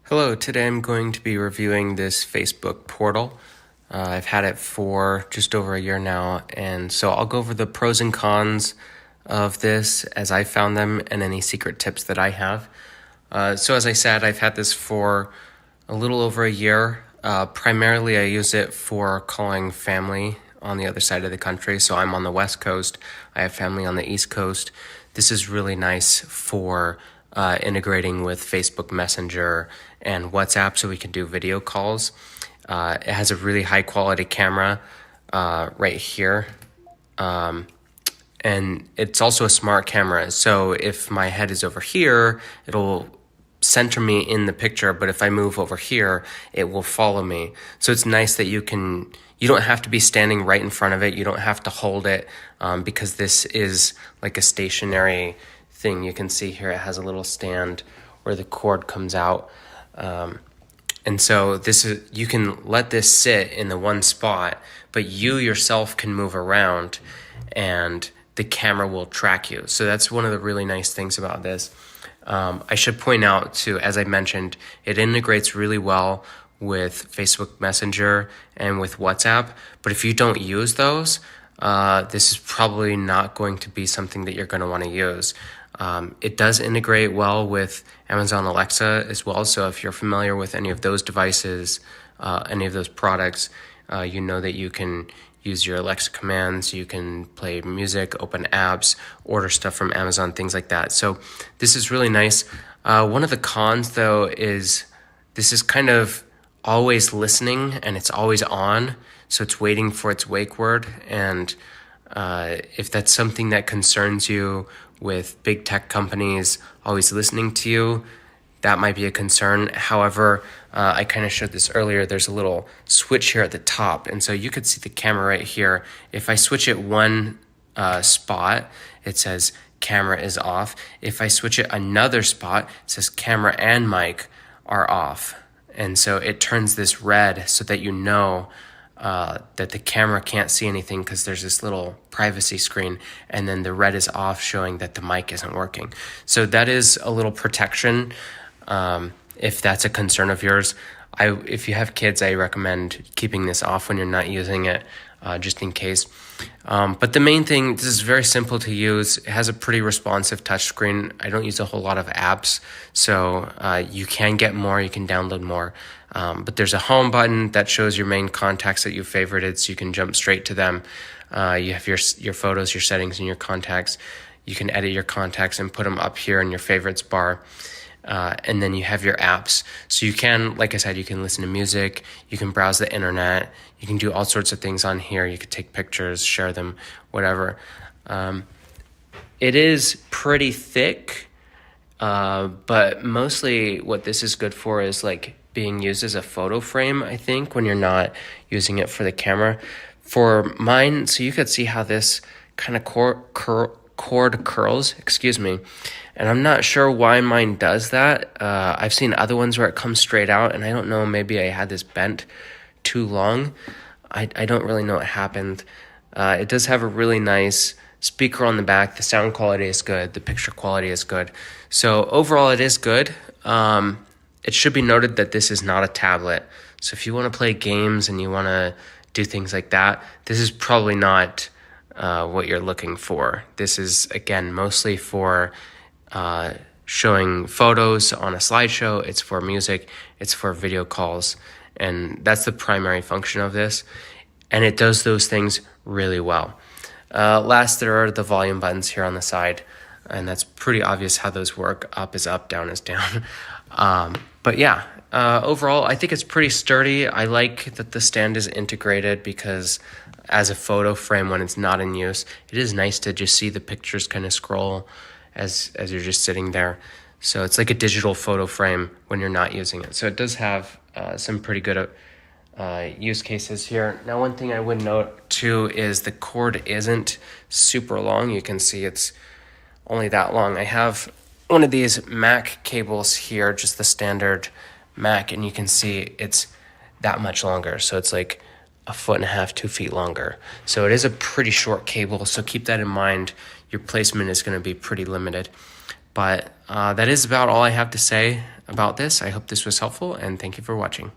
Hello, today I'm going to be reviewing this Facebook portal. I've had it for just over a year now, and so I'll go over the pros and cons of this as I found them and any secret tips that I have. So as I said, I've had this for a little over a year. Primarily I use it for calling family on the other side of the country. So I'm on the West Coast, I have family on the East Coast. This is really nice for integrating with Facebook Messenger and WhatsApp so we can do video calls. It has a really high quality camera right here. And it's also a smart camera. So if my head is over here, it'll center me in the picture, but if I move over here, it will follow me. So it's nice that you don't have to be standing right in front of it. You don't have to hold it because this is like a stationary thing. You can see here it has a little stand where the cord comes out. And so you can let this sit in the one spot, but you yourself can move around and the camera will track you. So that's one of the really nice things about this. I should point out too, as I mentioned, it integrates really well with Facebook Messenger and with WhatsApp. But if you don't use those, this is probably not going to be something that you're going to want to use. It does integrate well with Amazon Alexa as well. So if you're familiar with any of those devices, any of those products, you know that you can use your Alexa commands, you can play music, open apps, order stuff from Amazon, things like that. So this is really nice. One of the cons though is this is kind of always listening and it's always on. So it's waiting for its wake word. And if that's something that concerns you with big tech companies always listening to you, that might be a concern. However, I kind of showed this earlier. There's a little switch here at the top. And so you could see the camera right here. If I switch it one spot, it says camera is off. If I switch it another spot, it says camera and mic are off. And so it turns this red so that you know that the camera can't see anything because there's this little privacy screen, and then the red is off showing that the mic isn't working. So that is a little protection if that's a concern of yours. If you have kids, I recommend keeping this off when you're not using it, just in case. But the main thing, this is very simple to use. It has a pretty responsive touchscreen. I don't use a whole lot of apps, so you can get more, you can download more. But there's a home button that shows your main contacts that you favorited, so you can jump straight to them. You have your photos, your settings, and your contacts. You can edit your contacts and put them up here in your favorites bar. And then you have your apps. So you can, like I said, you can listen to music, you can browse the internet, you can do all sorts of things on here. You could take pictures, share them, whatever. It is pretty thick, but mostly what this is good for is like being used as a photo frame, I think, when you're not using it for the camera. For mine, so you could see how this kind of cord curls, and I'm not sure why mine does that. I've seen other ones where it comes straight out, and I don't know, maybe I had this bent too long. I don't really know what happened. It does have a really nice speaker on the back. The sound quality is good. The picture quality is good. So overall, it is good. It should be noted that this is not a tablet. So if you want to play games and you want to do things like that, this is probably not what you're looking for. This is, again, mostly for showing photos on a slideshow. It's for music. It's for video calls. And that's the primary function of this. And it does those things really well. Last, there are the volume buttons here on the side. And that's pretty obvious how those work. Up is up, down is down. But yeah, overall, I think it's pretty sturdy. I like that the stand is integrated because as a photo frame when it's not in use, it is nice to just see the pictures kind of scroll as you're just sitting there. So it's like a digital photo frame when you're not using it. So it does have some pretty good use cases here. Now, one thing I would note too is the cord isn't super long. You can see it's only that long. I have one of these Mac cables here, just the standard Mac, and you can see it's that much longer. So it's like 1.5 feet, 2 feet longer. So it is a pretty short cable. So keep that in mind. Your placement is going to be pretty limited. But that is about all I have to say about this. I hope this was helpful, and thank you for watching.